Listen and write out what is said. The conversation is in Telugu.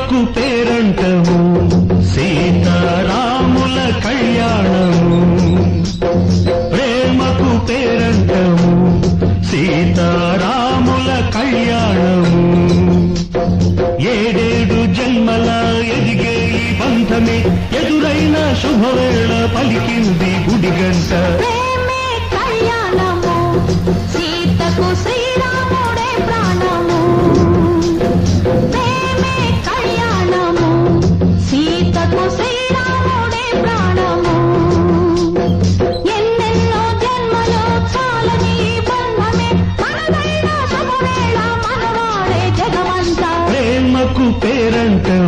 ప్రేమకు పేరంటము సీతారాముల కళ్యాణము ప్రేమకు పేరంటము సీతారాముల కళ్యాణము ఏడేడు జన్మల ఎదిగే ఈ బంధమే ఎదురైన శుభవేళ పలికింది గుడిగంట ప్రేమే కళ్యాణము సీతకు శ్రీరాముడే ప్రాణము ప్రేమే కళ్యాణము సీతకు శ్రీరాముడే ప్రాణము ఎన్నెన్నో జన్మలో చాలని బంధమే మనదైన శుభవేళ మనవాడే జగమంతా ప్రేమకు పేరంటము